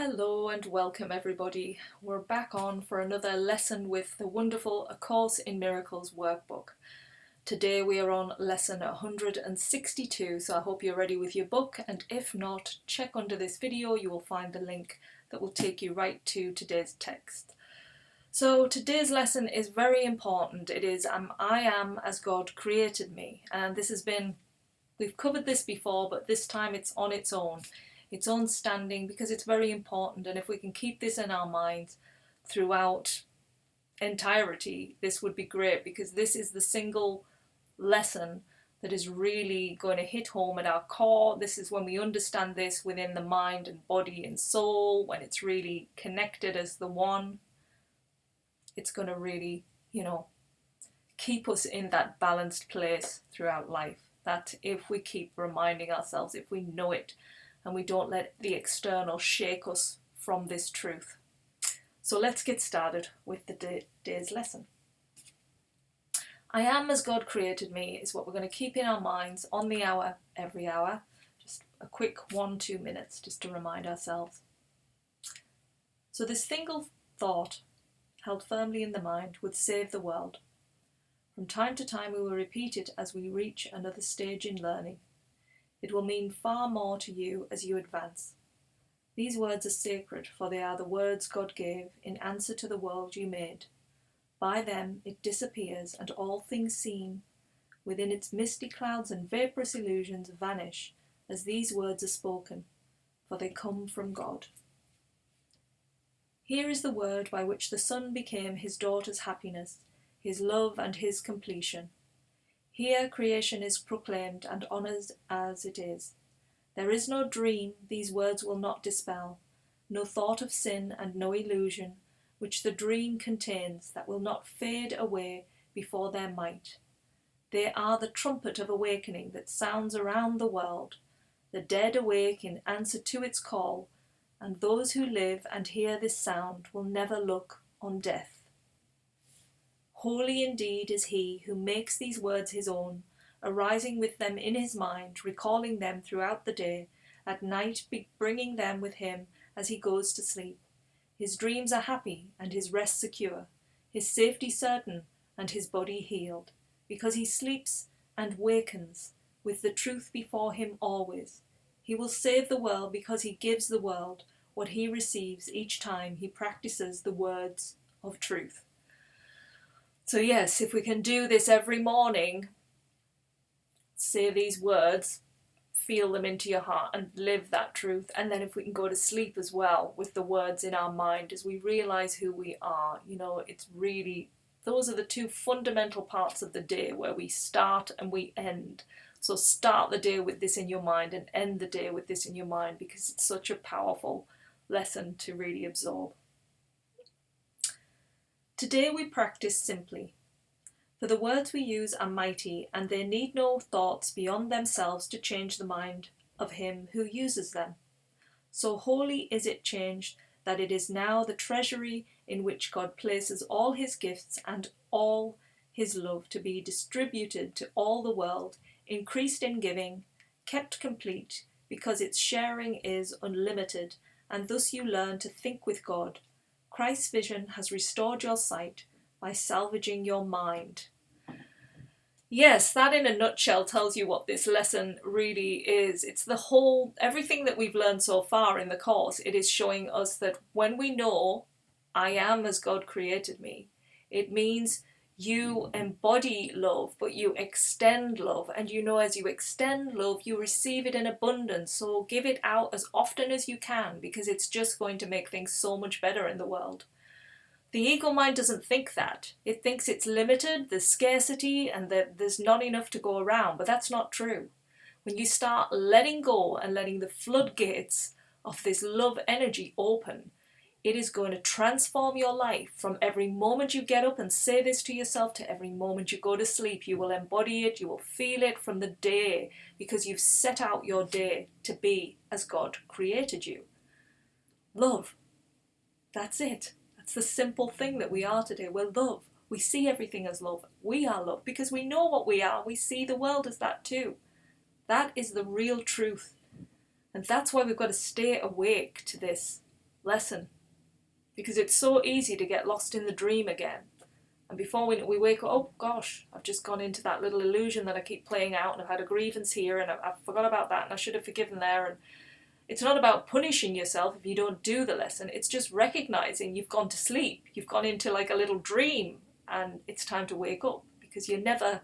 Hello and welcome everybody. We're back on for another lesson with the wonderful A Course in Miracles workbook. Today we are on lesson 162, so I hope you're ready with your book, and if not, check under this video, you will find the link that will take you right to today's text. So today's lesson is very important. It is I am as God created me, and we've covered this before, but this time it's on its own standing, because it's very important, and if we can keep this in our minds throughout entirety, this would be great, because this is the single lesson that is really going to hit home at our core. This is when we understand this within the mind and body and soul, when it's really connected as the one. It's going to really, keep us in that balanced place throughout life. That if we keep reminding ourselves, if we know it, and we don't let the external shake us from this truth. So let's get started with the day's lesson. I am as God created me is what we're going to keep in our minds on the hour, every hour. Just a quick 1-2 minutes just to remind ourselves. So this single thought, held firmly in the mind, would save the world. From time to time we will repeat it as we reach another stage in learning. It will mean far more to you as you advance. These words are sacred, for they are the words God gave in answer to the world you made. By them it disappears, and all things seen within its misty clouds and vaporous illusions vanish as these words are spoken, for they come from God. Here is the word by which the Son became his daughter's happiness, his love and his completion. Here creation is proclaimed and honoured as it is. There is no dream these words will not dispel, no thought of sin and no illusion which the dream contains that will not fade away before their might. They are the trumpet of awakening that sounds around the world. The dead awake in answer to its call, and those who live and hear this sound will never look on death. Holy indeed is he who makes these words his own, arising with them in his mind, recalling them throughout the day, at night bringing them with him as he goes to sleep. His dreams are happy and his rest secure, his safety certain and his body healed, because he sleeps and wakens with the truth before him always. He will save the world because he gives the world what he receives each time he practices the words of truth. So yes, if we can do this every morning, say these words, feel them into your heart and live that truth. And then if we can go to sleep as well with the words in our mind as we realise who we are, it's really, those are the two fundamental parts of the day where we start and we end. So start the day with this in your mind and end the day with this in your mind, because it's such a powerful lesson to really absorb. Today we practice simply, for the words we use are mighty, and they need no thoughts beyond themselves to change the mind of him who uses them. So wholly is it changed that it is now the treasury in which God places all his gifts and all his love to be distributed to all the world, increased in giving, kept complete, because its sharing is unlimited, and thus you learn to think with God. Christ's vision has restored your sight by salvaging your mind. Yes, that in a nutshell tells you what this lesson really is. It's everything that we've learned so far in the course. It is showing us that when we know I am as God created me, it means you embody love, but you extend love. And as you extend love, you receive it in abundance. So give it out as often as you can, because it's just going to make things so much better in the world. The ego mind doesn't think that. It thinks it's limited, there's scarcity, and that there's not enough to go around. But that's not true. When you start letting go and letting the floodgates of this love energy open, it is going to transform your life. From every moment you get up and say this to yourself to every moment you go to sleep, you will embody it, you will feel it from the day, because you've set out your day to be as God created you. Love. That's it. That's the simple thing that we are today. We're love. We see everything as love. We are love because we know what we are. We see the world as that too. That is the real truth. And that's why we've got to stay awake to this lesson, because it's so easy to get lost in the dream again. And before we wake up, oh gosh, I've just gone into that little illusion that I keep playing out, and I've had a grievance here, and I forgot about that, and I should have forgiven there. And it's not about punishing yourself if you don't do the lesson. It's just recognizing you've gone to sleep. You've gone into like a little dream, and it's time to wake up, because you're never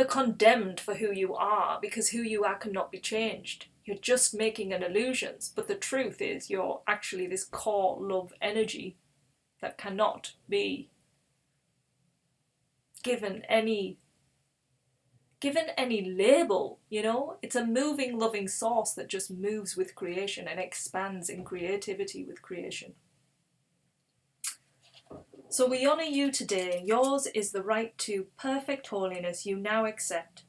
condemned for who you are, because who you are cannot be changed. You're just making an illusion. But the truth is you're actually this core love energy that cannot be given any label, you know? It's a moving, loving source that just moves with creation and expands in creativity with creation. So we honour you today. Yours is the right to perfect holiness you now accept.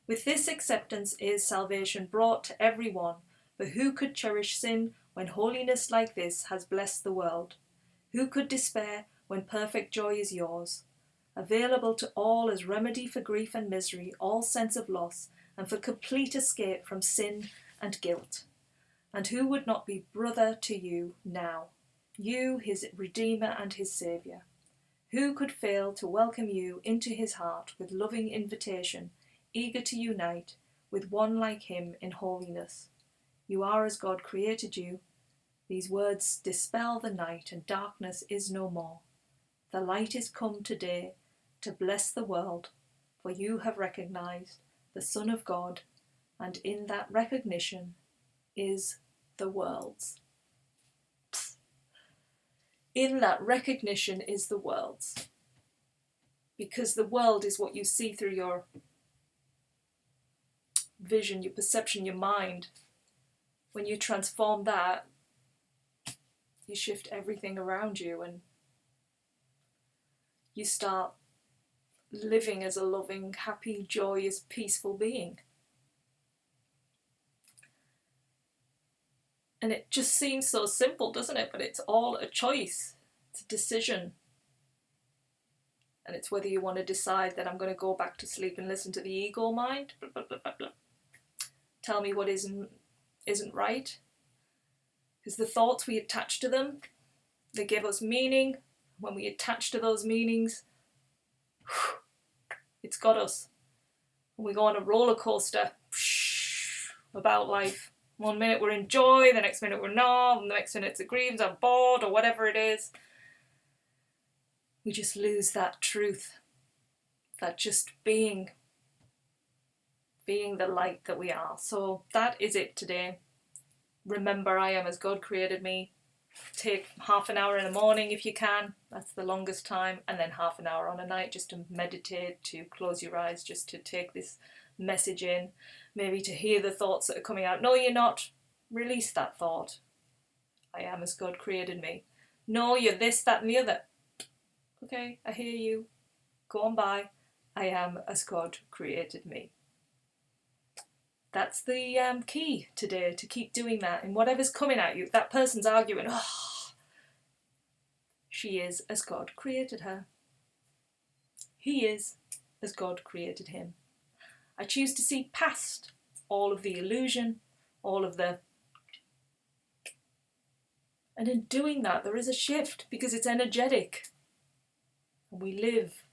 With this acceptance is salvation brought to everyone. But who could cherish sin when holiness like this has blessed the world? Who could despair when perfect joy is yours? Available to all as remedy for grief and misery, all sense of loss, and for complete escape from sin and guilt. And who would not be brother to you now? You, his Redeemer and his Saviour. Who could fail to welcome you into his heart with loving invitation, eager to unite with one like him in holiness? You are as God created you. These words dispel the night, and darkness is no more. The light is come today to bless the world, for you have recognized the Son of God, and in that recognition is the world's. In that recognition is the world's. Because the world is what you see through your vision, your perception, your mind. When you transform that, you shift everything around you, and you start living as a loving, happy, joyous, peaceful being. And it just seems so simple, doesn't it? But it's all a choice. It's a decision. And it's whether you want to decide that I'm going to go back to sleep and listen to the ego mind. Blah, blah, blah, blah, blah. Tell me what isn't right. Because the thoughts, we attach to them. They give us meaning. When we attach to those meanings, it's got us. And we go on a roller coaster about life. One minute we're in joy, the next minute we're not, and the next minute it's a grievance, I'm bored, or whatever it is. We just lose that truth, that just being the light that we are. So that is it today. Remember, I am as God created me. Take half an hour in the morning if you can. That's the longest time. And then half an hour on a night just to meditate, to close your eyes, just to take this message in. Maybe to hear the thoughts that are coming out. No, you're not. Release that thought. I am as God created me. No, you're this, that and the other. Okay, I hear you. Go on by. I am as God created me. That's the key today, to keep doing that. And whatever's coming at you, if that person's arguing, she is as God created her. He is as God created him. I choose to see past all of the illusion, all of the... And in doing that, there is a shift, because it's energetic. And we live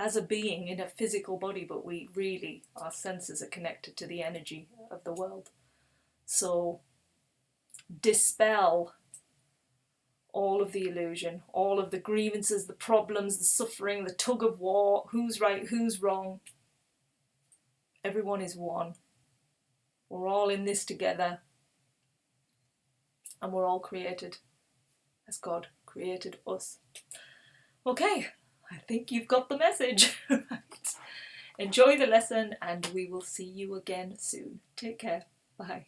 as a being in a physical body, but we really, our senses are connected to the energy of the world. So dispel all of the illusion, all of the grievances, the problems, the suffering, the tug of war, who's right, who's wrong. Everyone is one. We're all in this together, and we're all created as God created us. Okay, I think you've got the message. Enjoy the lesson, and we will see you again soon. Take care. Bye.